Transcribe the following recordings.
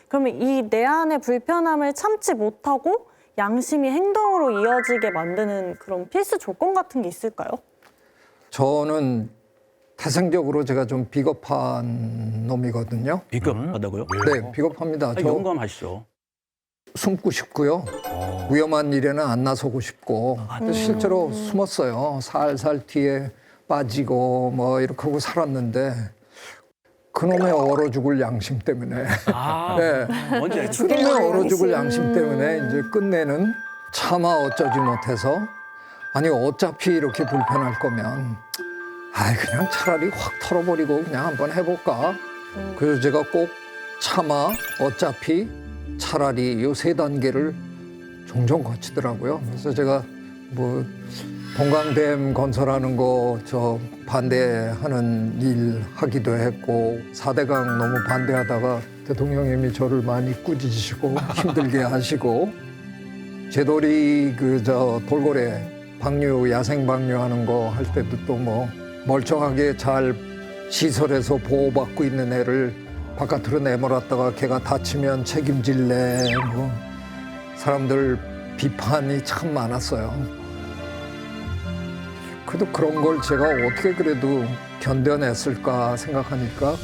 그러면 이 내 안의 불편함을 참지 못하고 양심이 행동으로 이어지게 만드는 그런 필수 조건 같은 게 있을까요? 저는 태생적으로 제가 좀 비겁한 놈이거든요. 비겁하다고요? 네, 비겁합니다. 저 용감하시죠. 숨고 싶고요. 위험한 일에는 안 나서고 싶고 실제로 숨었어요. 살살 뒤에 빠지고 뭐 이렇게 하고 살았는데 그놈의 얼어 죽을 양심 때문에 네. 뭔지 알죠? 그놈의 얼어 죽을 양심 때문에 이제 끝내는 차마 어쩌지 못해서 아니 어차피 이렇게 불편할 거면 아이 그냥 차라리 확 털어버리고 그냥 한번 해볼까. 그래서 제가 꼭 차마 어차피 차라리 요 세 단계를 종종 거치더라고요. 그래서 제가 뭐 동강댐 건설하는 거 저 반대하는 일 하기도 했고 4대강 너무 반대하다가 대통령님이 저를 많이 꾸짖으시고 힘들게 하시고 제돌이 그 저 돌고래 방류 야생 방류하는 거 할 때도 또 뭐 멀쩡하게 잘 시설에서 보호받고 있는 애를 바깥으로 내몰았다가 걔가 다치면 책임질래 뭐 사람들 비판이 참 많았어요. 그래도 그런 걸 제가 어떻게 그래도 견뎌냈을까 생각하니까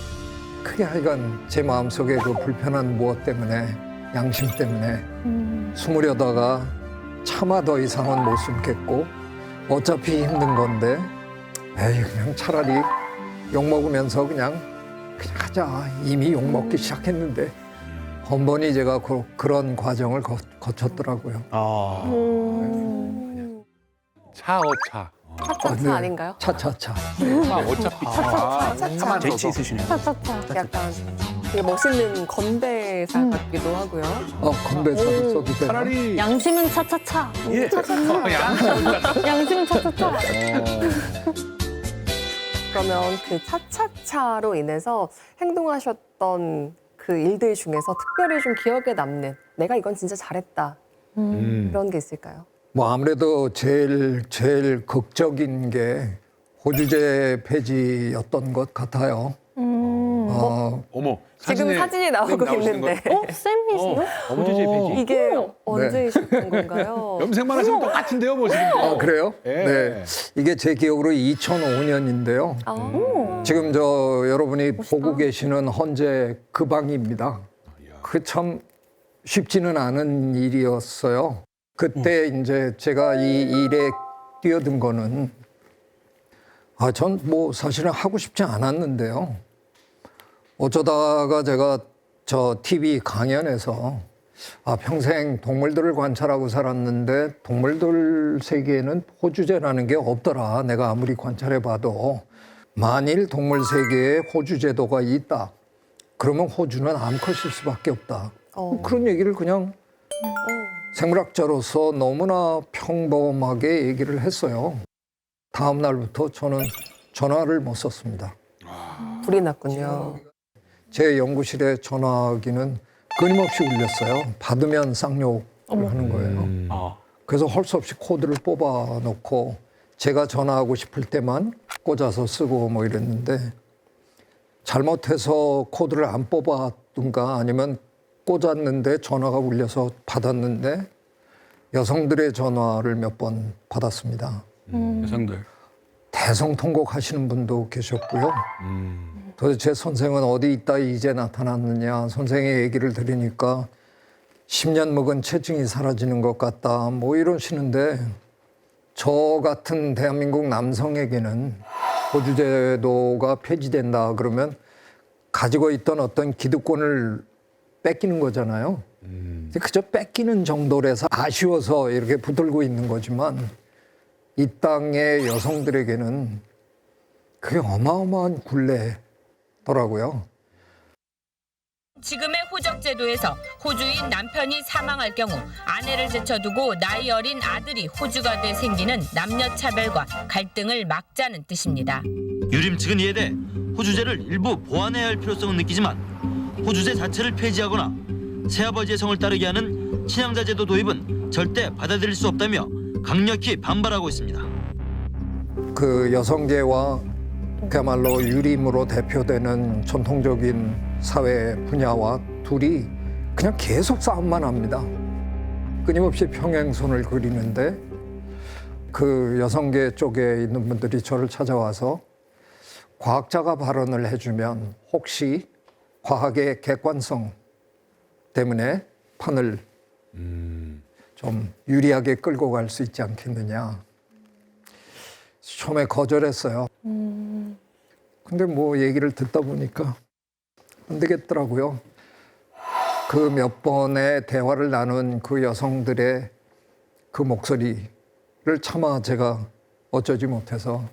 그게 하여간 제 마음속에 그 불편한 무엇 때문에 양심 때문에 숨으려다가 차마 더 이상은 못 숨겠고 어차피 힘든 건데 에이 그냥 차라리 욕먹으면서 그냥 하자. 이미 욕먹기 시작했는데 번번이 제가 그런 과정을 거쳤더라고요. 차어차. 차차차 아닌가요? 차차차. 차 어차피 차만 재치 있으시네요. 약간 되게 멋있는 건배사 같기도 하고요. 건배사도 써도 되나? 차라리 양심은 차차차. 예. 양심은 차차차. 그러면 그 차차차로 인해서 행동하셨던 그 일들 중에서 특별히 좀 기억에 남는 내가 이건 진짜 잘했다 그런 게 있을까요? 뭐 아무래도 제일 극적인 게 호주제 폐지였던 것 같아요. 어머 지금 사진이 나오고 있는데 쌤이시네? 어머지제 폐지. 이게 언제 있었던 건가요? 염색만 하시면 똑같은데요, 뭐 지금. 그래요? 예. 네. 이게 제 기억으로 2005년인데요. 지금 저 여러분이 보고 계시는 헌재 그 방입니다. 그 참 쉽지는 않은 일이었어요. 그때 이제 제가 이 일에 뛰어든 거는 전 뭐 사실은 하고 싶지 않았는데요. 어쩌다가 제가 저 TV 강연에서 평생 동물들을 관찰하고 살았는데 동물들 세계에는 호주제라는 게 없더라. 내가 아무리 관찰해봐도 만일 동물 세계에 호주제도가 있다. 그러면 호주는 암컷일 수밖에 없다. 그런 얘기를 그냥 생물학자로서 너무나 평범하게 얘기를 했어요. 다음 날부터 저는 전화를 못 썼습니다. 불이 났군요. 제 연구실에 전화기는 끊임없이 울렸어요. 받으면 쌍욕을 하는 거예요. 그래서 할 수 없이 코드를 뽑아 놓고 제가 전화하고 싶을 때만 꽂아서 쓰고 뭐 이랬는데 잘못해서 코드를 안 뽑았든가 아니면 꽂았는데 전화가 울려서 받았는데 여성들의 전화를 몇 번 받았습니다. 여성들. 대성통곡 하시는 분도 계셨고요. 도대체 선생은 어디 있다 이제 나타났느냐. 선생의 얘기를 들으니까 10년 먹은 체증이 사라지는 것 같다. 뭐 이러시는데 저 같은 대한민국 남성에게는 호주제도가 폐지된다 그러면 가지고 있던 어떤 기득권을 뺏기는 거잖아요. 그저 뺏기는 정도라서 아쉬워서 이렇게 붙들고 있는 거지만 이 땅의 여성들에게는 그게 어마어마한 굴레더라고요. 지금의 호적제도에서 호주인 남편이 사망할 경우 아내를 제쳐두고 나이 어린 아들이 호주가 돼 생기는 남녀차별과 갈등을 막자는 뜻입니다. 유림 측은 이에 대해 호주제를 일부 보완해야 할 필요성은 느끼지만 호주제 자체를 폐지하거나 새아버지의 성을 따르게 하는 친양자 제도 도입은 절대 받아들일 수 없다며 강력히 반발하고 있습니다. 그 여성계와 그야말로 유림으로 대표되는 전통적인 사회 분야와 둘이 그냥 계속 싸움만 합니다. 끊임없이 평행선을 그리는데 그 여성계 쪽에 있는 분들이 저를 찾아와서 과학자가 발언을 해주면 혹시 과학의 객관성 때문에 판을 좀 유리하게 끌고 갈 수 있지 않겠느냐. 처음에 거절했어요. 근데 뭐 얘기를 듣다 보니까 안 되겠더라고요. 그 몇 번의 대화를 나눈 그 여성들의 그 목소리를 차마 제가 어쩌지 못해서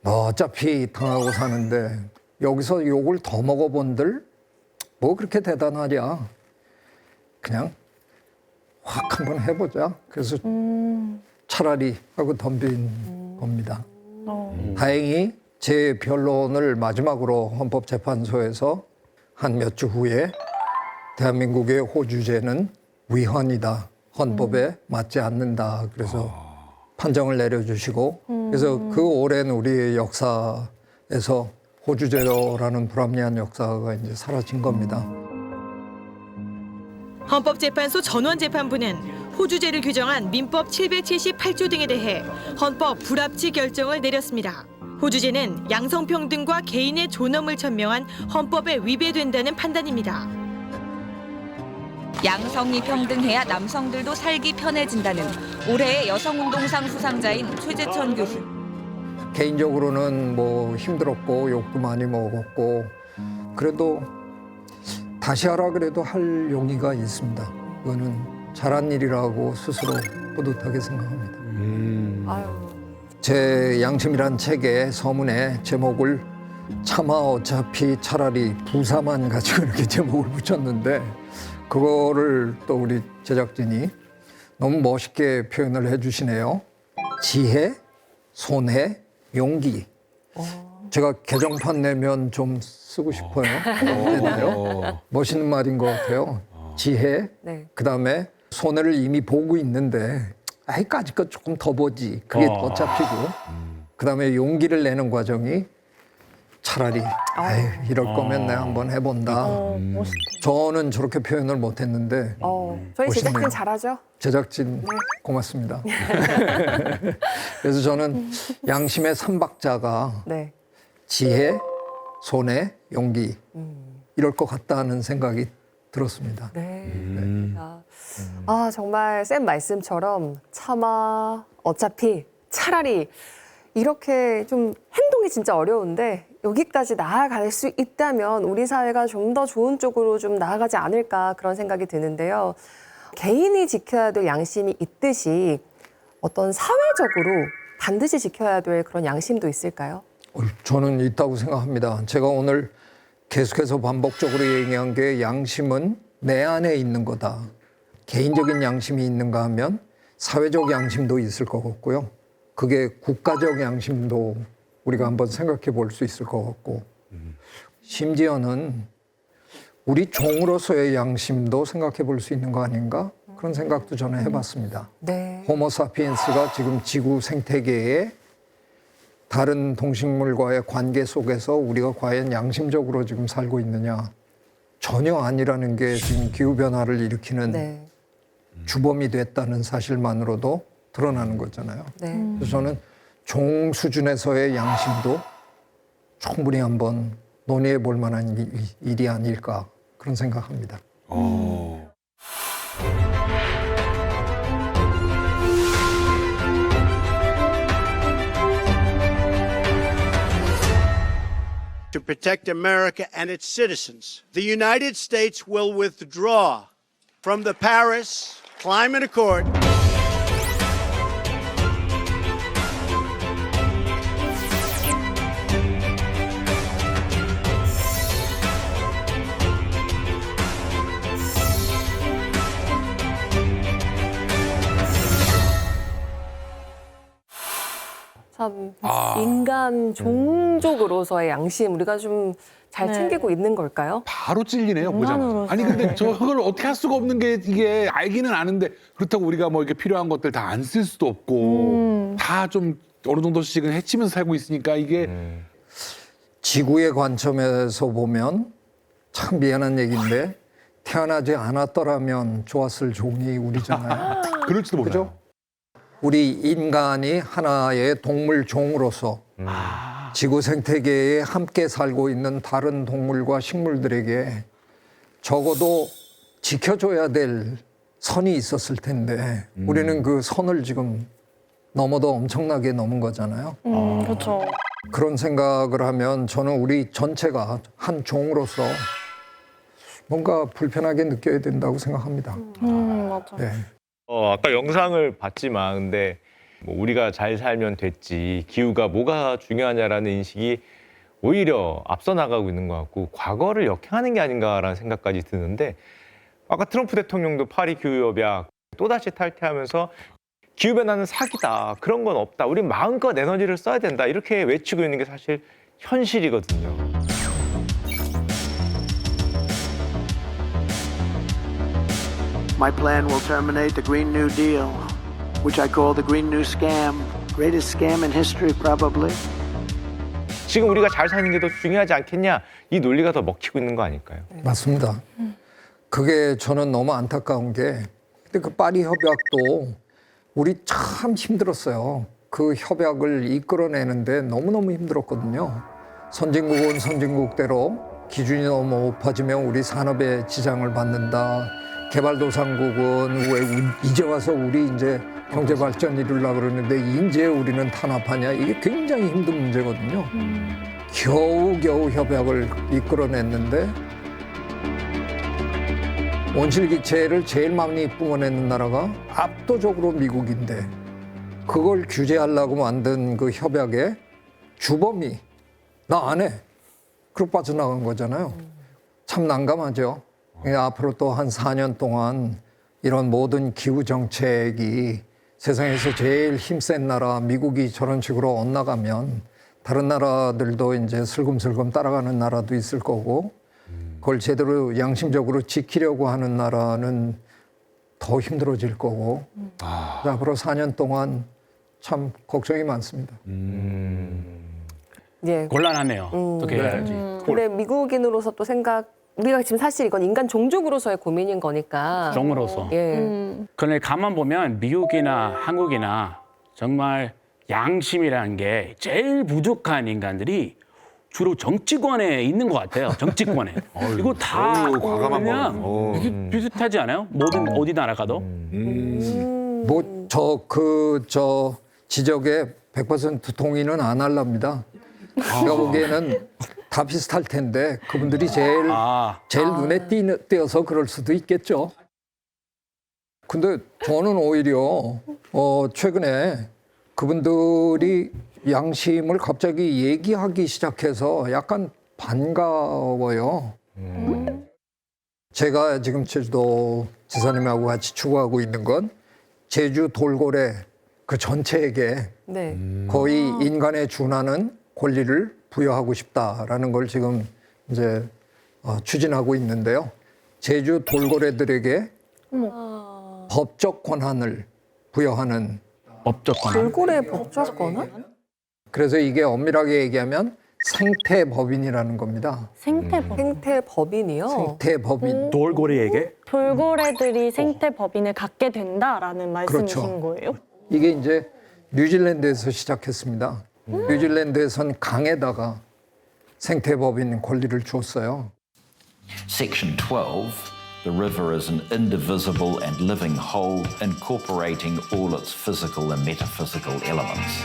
너 어차피 당하고 사는데 여기서 욕을 더 먹어본들 뭐 그렇게 대단하냐. 그냥 확 한번 해보자. 그래서 차라리 하고 덤빈 겁니다. 다행히 제 변론을 마지막으로 헌법재판소에서 한 몇 주 후에 대한민국의 호주제는 위헌이다. 헌법에 맞지 않는다. 그래서 판정을 내려주시고 그래서 그 오랜 우리의 역사에서 호주제도라는 불합리한 역사가 이제 사라진 겁니다. 헌법재판소 전원재판부는 호주제를 규정한 민법 778조 등에 대해 헌법 불합치 결정을 내렸습니다. 호주제는 양성평등과 개인의 존엄을 천명한 헌법에 위배된다는 판단입니다. 양성이 평등해야 남성들도 살기 편해진다는 올해의 여성운동상 수상자인 최재천 교수. 개인적으로는 뭐 힘들었고 욕도 많이 먹었고 그래도 다시 하라 그래도 할 용의가 있습니다. 이거는 잘한 일이라고 스스로 뿌듯하게 생각합니다. 아유. 제 양심이란 책의 서문에 제목을 차마 어차피 차라리 부사만 가지고 이렇게 제목을 붙였는데 그거를 또 우리 제작진이 너무 멋있게 표현을 해주시네요. 지혜, 손해, 용기. 제가 개정판 내면 좀 쓰고 싶어요. 어땠나요? 멋있는 말인 것 같아요. 지혜, 네. 그다음에 손해를 이미 보고 있는데 아이까지껏 조금 더 보지. 그게 더 잡히고. 그다음에 용기를 내는 과정이 차라리 아유, 이럴 거면 내가 한번 해본다. 멋있다. 저는 저렇게 표현을 못했는데 저희 멋있네요. 제작진 잘하죠? 제작진 고맙습니다. 그래서 저는 양심의 삼박자가 네. 지혜, 손해, 용기 이럴 것 같다는 생각이 들었습니다. 네. 아, 정말 쌤 말씀처럼 차마 어차피 차라리 이렇게 좀 행동이 진짜 어려운데 여기까지 나아갈 수 있다면 우리 사회가 좀 더 좋은 쪽으로 좀 나아가지 않을까 그런 생각이 드는데요. 개인이 지켜야 될 양심이 있듯이 어떤 사회적으로 반드시 지켜야 될 그런 양심도 있을까요? 저는 있다고 생각합니다. 제가 오늘 계속해서 반복적으로 얘기한 게 양심은 내 안에 있는 거다. 개인적인 양심이 있는가 하면 사회적 양심도 있을 것 같고요. 그게 국가적 양심도 우리가 한번 생각해 볼 수 있을 것 같고 심지어는 우리 종으로서의 양심도 생각해 볼 수 있는 거 아닌가? 그런 생각도 저는 해봤습니다. 네. 호모사피엔스가 지금 지구 생태계에 다른 동식물과의 관계 속에서 우리가 과연 양심적으로 지금 살고 있느냐. 전혀 아니라는 게 지금 기후변화를 일으키는 네. 주범이 됐다는 사실만으로도 드러나는 거잖아요. 네. 그래서 저는 종 수준에서의 양심도 충분히 한번 논의해 볼 만한 일이 아닐까 그런 생각합니다. To protect America and its citizens, the United States will withdraw from the Paris Climate Accord. 참 인간 종족으로서의 양심 우리가 좀 잘 네. 챙기고 있는 걸까요? 바로 찔리네요, 보자마자. 인간으로서. 아니, 근데 저걸 어떻게 할 수가 없는 게 이게 알기는 아는데 그렇다고 우리가 뭐 이렇게 필요한 것들 다 안 쓸 수도 없고 다 좀 어느 정도씩은 해치면서 살고 있으니까 이게 지구의 관점에서 보면 참 미안한 얘기인데 태어나지 않았더라면 좋았을 종이 우리잖아요. 그럴지도 몰라요. 그죠? 우리 인간이 하나의 동물 종으로서 지구 생태계에 함께 살고 있는 다른 동물과 식물들에게 적어도 지켜줘야 될 선이 있었을 텐데 우리는 그 선을 지금 넘어도 엄청나게 넘은 거잖아요. 그렇죠. 그런 생각을 하면 저는 우리 전체가 한 종으로서 뭔가 불편하게 느껴야 된다고 생각합니다. 맞아. 네. 아까 영상을 봤지만 근데 뭐 우리가 잘 살면 됐지 기후가 뭐가 중요하냐라는 인식이 오히려 앞서 나가고 있는 것 같고 과거를 역행하는 게 아닌가라는 생각까지 드는데 아까 트럼프 대통령도 파리 기후협약 또다시 탈퇴하면서 기후변화는 사기다. 그런 건 없다. 우리 마음껏 에너지를 써야 된다. 이렇게 외치고 있는 게 사실 현실이거든요. My plan will terminate the Green New Deal, which I call the Green New Scam. Greatest scam in history, probably. 지금 우리가 잘 사는 게 더 중요하지 않겠냐? 이 논리가 더 먹히고 있는 거 아닐까요? 맞습니다. 그게 저는 너무 안타까운 게 근데 그 파리 협약도 우리 참 힘들었어요. 그 협약을 이끌어내는데 너무너무 힘들었거든요. 선진국은 선진국대로 기준이 너무 높아지면 우리 산업에 지장을 받는다. 개발도상국은 왜 이제 와서 우리 이제 경제 발전 이루려고 그러는데 이제 우리는 탄압하냐. 이게 굉장히 힘든 문제거든요. 겨우겨우 협약을 이끌어냈는데 온실기체를 제일 많이 뿜어내는 나라가 압도적으로 미국인데 그걸 규제하려고 만든 그 협약의 주범이 나 안 해. 그렇게 빠져나간 거잖아요. 참 난감하죠. 앞으로 또 한 4년 동안 이런 모든 기후 정책이 세상에서 제일 힘센 나라 미국이 저런 식으로 엇나가면 다른 나라들도 이제 슬금슬금 따라가는 나라도 있을 거고 그걸 제대로 양심적으로 지키려고 하는 나라는 더 힘들어질 거고 앞으로 4년 동안 참 걱정이 많습니다. 예. 곤란하네요. 어떻게 해야 할지. 근데 미국인으로서 또 우리가 지금 사실 이건 인간 종족으로서의 고민인 거니까. 종으로서. 예. 그런데 가만 보면 미국이나 한국이나 정말 양심이라는 게 제일 부족한 인간들이 주로 정치권에 있는 것 같아요. 정치권에. 이거 다 보면 비슷하지 않아요? 모든 어디 나라 가도. 뭐 저 지적에 100% 동의는 안 할랍니다. 제가 보기에는 다 비슷할 텐데 그분들이 제일 눈에 띄어서 그럴 수도 있겠죠. 근데 저는 오히려 최근에 그분들이 양심을 갑자기 얘기하기 시작해서 약간 반가워요. 제가 지금 제주도 지사님하고 같이 추구하고 있는 건 제주 돌고래 그 전체에게 네. 거의 인간에 준하는 권리를 부여하고 싶다라는 걸 지금 이제 추진하고 있는데요. 제주 돌고래들에게 법적 권한을 부여하는 법적 권한. 돌고래 법적 권한? 그래서 이게 엄밀하게 얘기하면 생태법인이라는 겁니다. 생태법. 생태법인이요? 생태법인. 돌고래에게? 돌고래들이 생태법인을 갖게 된다라는 말씀이신 그렇죠. 거예요? 이게 이제 뉴질랜드에서 시작했습니다. 뉴질랜드에선 강에다가 생태법인 권리를 줬어요. Section 12, the river is an indivisible and living whole, incorporating all its physical and metaphysical elements.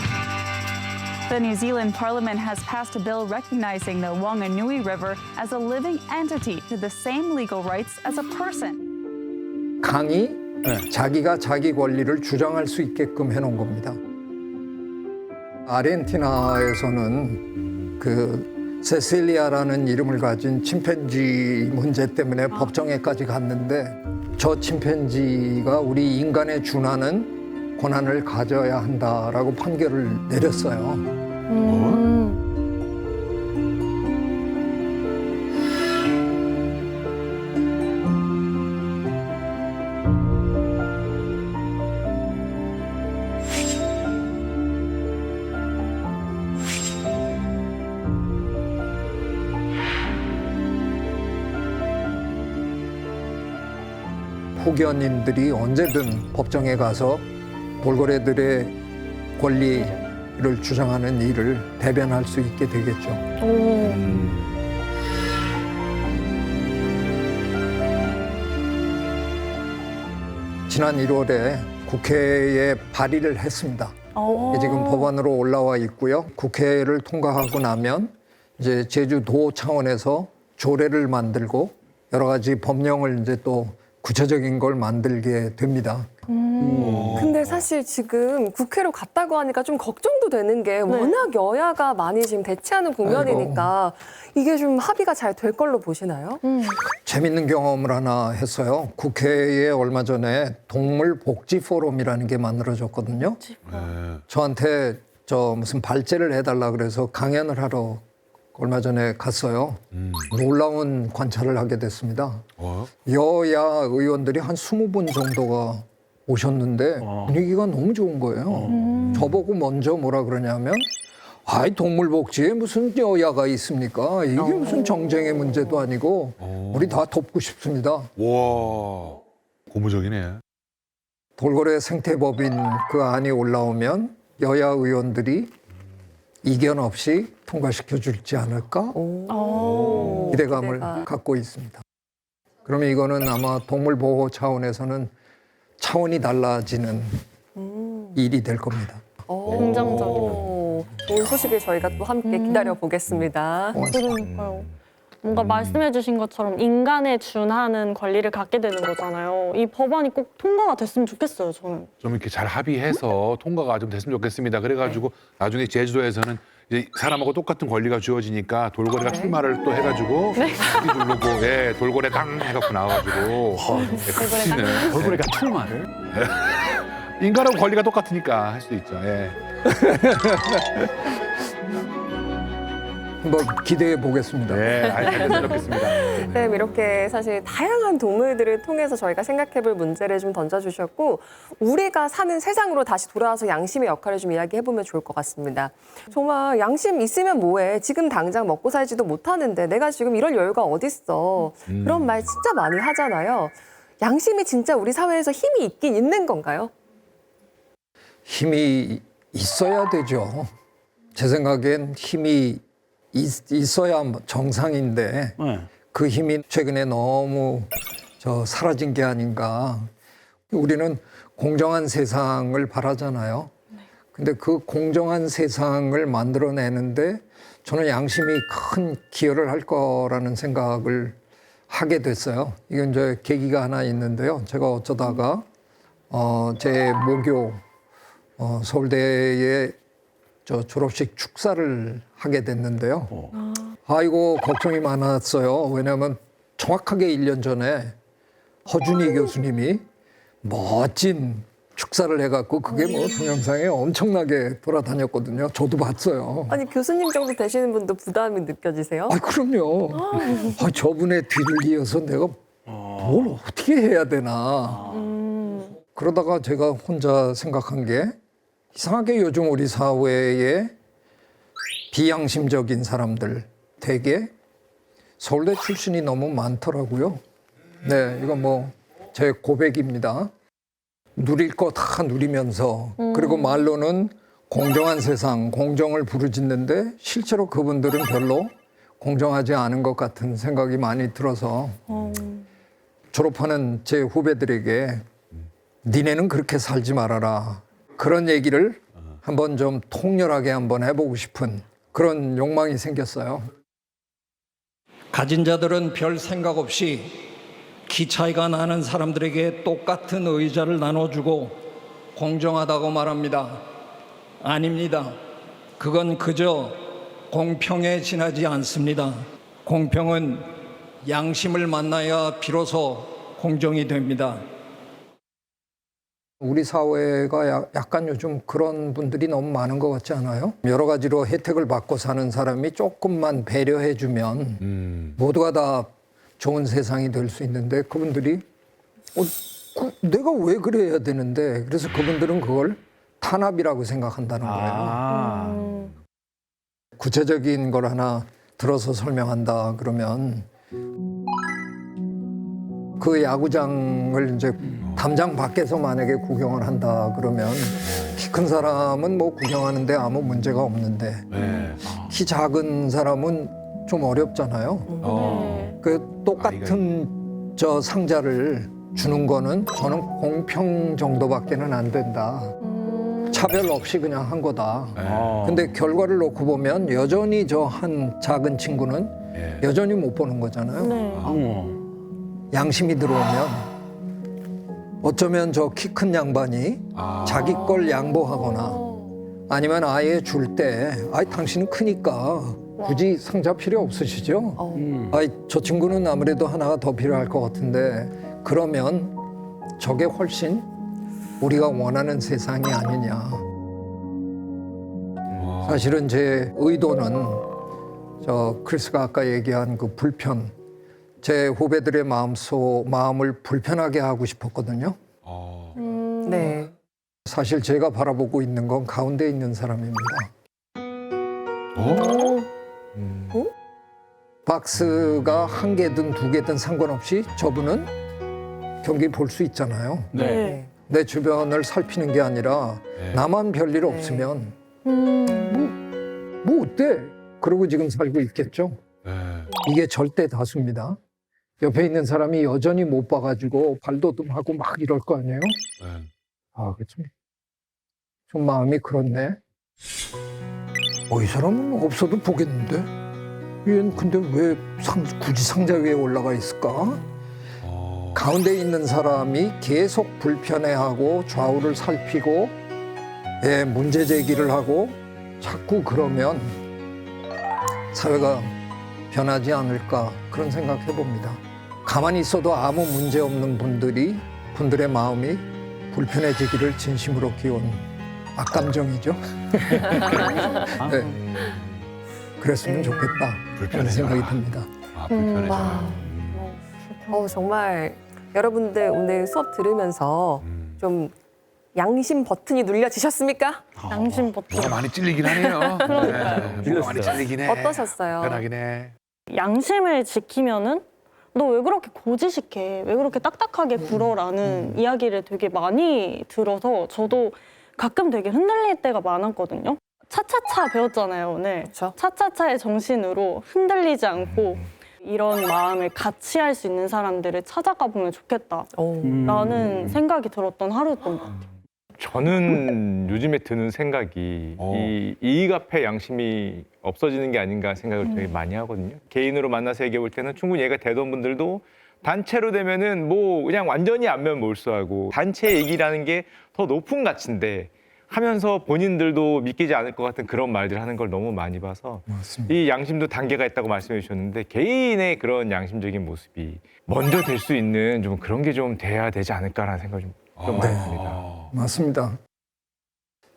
The New Zealand Parliament has passed a bill recognizing the Wanganui River as a living entity to the same legal rights as a person. 강이 자기가 자기 권리를 주장할 수 있게끔 해놓은 겁니다. 아르헨티나에서는 그 세실리아라는 이름을 가진 침팬지 문제 때문에 법정에까지 갔는데 저 침팬지가 우리 인간에 준하는 권한을 가져야 한다라고 판결을 내렸어요. 후견인들이 언제든 법정에 가서 돌고래들의 권리를 주장하는 일을 대변할 수 있게 되겠죠. 지난 1월에 국회에 발의를 했습니다. 지금 법안으로 올라와 있고요. 국회를 통과하고 나면 이제 제주도 차원에서 조례를 만들고 여러 가지 법령을 이제 또 구체적인 걸 만들게 됩니다. 근데 사실 지금 국회로 갔다고 하니까 좀 걱정도 되는 게 워낙 여야가 많이 지금 대치하는 국면이니까 이게 좀 합의가 잘 될 걸로 보시나요? 재밌는 경험을 하나 했어요. 국회에 얼마 전에 동물복지 포럼이라는 게 만들어졌거든요. 저한테 무슨 발제를 해달라 그래서 강연을 하러 얼마 전에 갔어요. 놀라운 관찰을 하게 됐습니다. 여야 의원들이 한 20분 정도가 오셨는데 분위기가 너무 좋은 거예요. 저보고 먼저 뭐라 그러냐면 아이 동물복지에 무슨 여야가 있습니까? 이게 무슨 정쟁의 문제도 아니고 우리 다 돕고 싶습니다. 와, 고무적이네. 돌고래 생태법인 그 안이 올라오면 여야 의원들이 이견 없이 통과시켜 줄지 않을까? 기대감을 갖고 있습니다. 그러면 이거는 아마 동물보호 차원에서는 차원이 달라지는 일이 될 겁니다. 긍정적이다. 좋은 소식을 저희가 또 함께 기다려 보겠습니다. 그러니까요. 뭔가 말씀해 주신 것처럼 인간에 준하는 권리를 갖게 되는 거잖아요. 이 법안이 꼭 통과가 됐으면 좋겠어요, 저는. 좀 이렇게 잘 합의해서 통과가 좀 됐으면 좋겠습니다. 그래가지고 나중에 제주도에서는 이제 사람하고 똑같은 권리가 주어지니까 돌고래가 출마를 또 해가지고 누르고 돌고래 당 해갖고 나와가지고 크시네. 돌고래가 출마를? 인간하고 권리가 똑같으니까 할 수 있죠. 예. 한번 기대해 보겠습니다. 네, 알겠습니다. 네, 이렇게 사실 다양한 동물들을 통해서 저희가 생각해볼 문제를 좀 던져주셨고 우리가 사는 세상으로 다시 돌아와서 양심의 역할을 좀 이야기해보면 좋을 것 같습니다. 정말 양심 있으면 뭐해? 지금 당장 먹고 살지도 못하는데 내가 지금 이럴 여유가 어딨어? 그런 말 진짜 많이 하잖아요. 양심이 진짜 우리 사회에서 힘이 있긴 있는 건가요? 힘이 있어야 되죠. 제 생각엔 힘이 있어야 정상인데 그 힘이 최근에 너무 사라진 게 아닌가. 우리는 공정한 세상을 바라잖아요. 근데 그 공정한 세상을 만들어내는데 저는 양심이 큰 기여를 할 거라는 생각을 하게 됐어요. 이건 이제 계기가 하나 있는데요. 제가 어쩌다가 제 모교 서울대에 졸업식 축사를 하게 됐는데요. 아이고 걱정이 많았어요. 왜냐하면 정확하게 1년 전에 허준희 교수님이 멋진 축사를 해갖고 그게 뭐 동영상에 엄청나게 돌아다녔거든요. 저도 봤어요. 아니 교수님 정도 되시는 분도 부담이 느껴지세요? 아 그럼요. 저분의 뒤를 이어서 내가 뭘 어떻게 해야 되나. 그러다가 제가 혼자 생각한 게 이상하게 요즘 우리 사회에 비양심적인 사람들 되게 서울대 출신이 너무 많더라고요. 네, 이건 뭐 제 고백입니다. 누릴 거 다 누리면서 그리고 말로는 공정한 세상, 공정을 부르짖는데 실제로 그분들은 별로 공정하지 않은 것 같은 생각이 많이 들어서 졸업하는 제 후배들에게 니네는 그렇게 살지 말아라. 그런 얘기를 한번 좀 통렬하게 한번 해보고 싶은 그런 욕망이 생겼어요. 가진 자들은 별 생각 없이 기 차이가 나는 사람들에게 똑같은 의자를 나눠주고 공정하다고 말합니다. 아닙니다. 그건 그저 공평에 지나지 않습니다. 공평은 양심을 만나야 비로소 공정이 됩니다. 우리 사회가 약간 요즘 그런 분들이 너무 많은 것 같지 않아요? 여러 가지로 혜택을 받고 사는 사람이 조금만 배려해주면 모두가 다 좋은 세상이 될 수 있는데 그분들이 내가 왜 그래야 되는데 그래서 그분들은 그걸 탄압이라고 생각한다는 거예요. 구체적인 걸 하나 들어서 설명한다 그러면 그 야구장을 이제 담장 밖에서 만약에 구경을 한다 그러면 키 큰 사람은 뭐 구경하는데 아무 문제가 없는데 네. 키 작은 사람은 좀 어렵잖아요. 그 똑같은 저 상자를 주는 거는 저는 공평 정도밖에는 안 된다. 차별 없이 그냥 한 거다. 근데 결과를 놓고 보면 여전히 저 한 작은 친구는 여전히 못 보는 거잖아요. 양심이 들어오면 어쩌면 저 키 큰 양반이 자기 걸 양보하거나 아니면 아예 줄 때 당신은 크니까 굳이 상자 필요 없으시죠? 저 친구는 아무래도 하나가 더 필요할 것 같은데 그러면 저게 훨씬 우리가 원하는 세상이 아니냐. 사실은 제 의도는 저 크리스가 아까 얘기한 그 불편, 제 후배들의 마음을 불편하게 하고 싶었거든요. 네. 사실 제가 바라보고 있는 건 가운데 있는 사람입니다. 박스가 한 개든 두 개든 상관없이 저분은 경기 볼 수 있잖아요. 네. 내 주변을 살피는 게 아니라 나만 별일 없으면 뭐 어때? 그러고 지금 살고 있겠죠. 이게 절대 다수입니다. 옆에 있는 사람이 여전히 못 봐가지고 발돋움하고 막 이럴 거 아니에요? 그렇죠. 좀 마음이 그렇네. 이 사람은 없어도 보겠는데? 얘는 근데 왜 굳이 상자 위에 올라가 있을까? 가운데 있는 사람이 계속 불편해하고 좌우를 살피고 문제 제기를 하고 자꾸 그러면 사회가 변하지 않을까 그런 생각 해봅니다. 가만히 있어도 아무 문제 없는 분들의 마음이 불편해지기를 진심으로 기원 악감정이죠. 네. 그랬으면 좋겠다 그런 생각이 듭니다. 정말 여러분들 오늘 수업 들으면서 좀 양심 버튼이 눌려지셨습니까? 양심 버튼. 뭐가 많이 찔리긴 하네요. 뭐가 많이 찔리긴 해. 어떠셨어요? 편하긴 해. 양심을 지키면은 너 왜 그렇게 고지식해? 왜 그렇게 딱딱하게 굴어라는 이야기를 되게 많이 들어서 저도 가끔 되게 흔들릴 때가 많았거든요. 차차차 배웠잖아요, 오늘. 그쵸? 차차차의 정신으로 흔들리지 않고 이런 마음을 같이 할 수 있는 사람들을 찾아가 보면 좋겠다라는 생각이 들었던 하루였던 것 같아요. 저는 요즘에 드는 생각이 이 이익 앞에 양심이 없어지는 게 아닌가 생각을 되게 많이 하거든요. 개인으로 만나서 얘기해 볼 때는 충분히 얘가 되던 분들도 단체로 되면은 뭐 그냥 완전히 안면 몰수하고 단체 얘기라는 게 더 높은 가치인데 하면서 본인들도 믿기지 않을 것 같은 그런 말들 하는 걸 너무 많이 봐서 맞습니다. 이 양심도 단계가 있다고 말씀해 주셨는데 개인의 그런 양심적인 모습이 먼저 될 수 있는 좀 그런 게 좀 돼야 되지 않을까라는 생각이 좀 많이 듭니다. 맞습니다.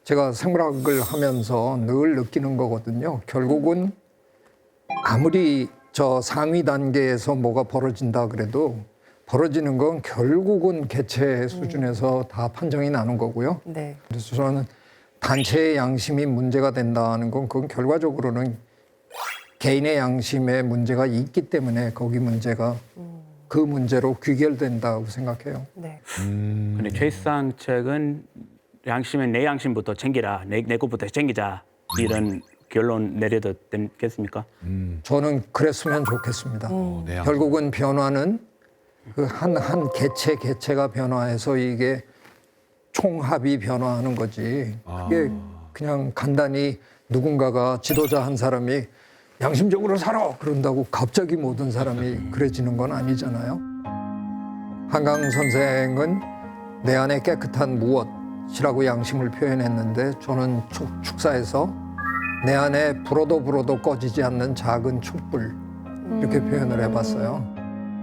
제가 생물학을 하면서 늘 느끼는 거거든요. 결국은 아무리 저 상위 단계에서 뭐가 벌어진다 그래도 벌어지는 건 결국은 개체 수준에서 다 판정이 나는 거고요. 네. 그래서 저는 단체의 양심이 문제가 된다는 건 그건 결과적으로는 개인의 양심에 문제가 있기 때문에 거기 문제가 그 문제로 귀결된다고 생각해요. 네. 근데 최상 책은 양심은 내 양심부터 챙기라, 내 것부터 챙기자 이런 결론 내려도 되겠습니까? 저는 그랬으면 좋겠습니다. 내 양심. 결국은 변화는 그 한 개체가 변화해서 이게 총합이 변화하는 거지. 그게 그냥 간단히 누군가가 지도자 한 사람이 양심적으로 살아 그런다고 갑자기 모든 사람이 그래지는 건 아니잖아요. 한강 선생은 내 안에 깨끗한 무엇이라고 양심을 표현했는데 저는 축사에서 내 안에 불어도 꺼지지 않는 작은 촛불 이렇게 표현을 해봤어요.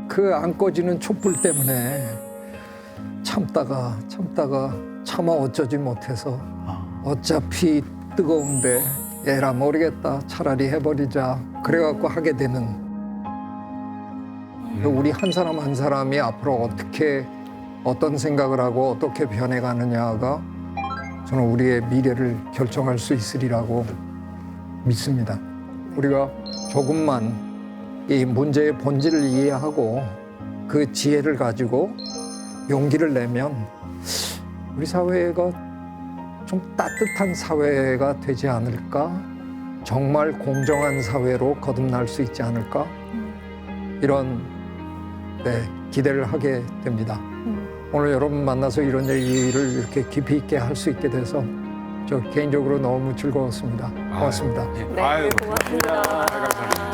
그 안 꺼지는 촛불 때문에 참다가 차마 어쩌지 못해서 어차피 뜨거운데 에라 모르겠다 차라리 해버리자 그래갖고 하게 되는 우리 한 사람 한 사람이 앞으로 어떤 생각을 하고 어떻게 변해가느냐가 저는 우리의 미래를 결정할 수 있으리라고 믿습니다. 우리가 조금만 이 문제의 본질을 이해하고 그 지혜를 가지고 용기를 내면 우리 사회가 좀 따뜻한 사회가 되지 않을까? 정말 공정한 사회로 거듭날 수 있지 않을까? 이런 기대를 하게 됩니다. 오늘 여러분 만나서 이런 얘기를 이렇게 깊이 있게 할 수 있게 돼서 저 개인적으로 너무 즐거웠습니다. 고맙습니다. 네, 고맙습니다. 감사합니다.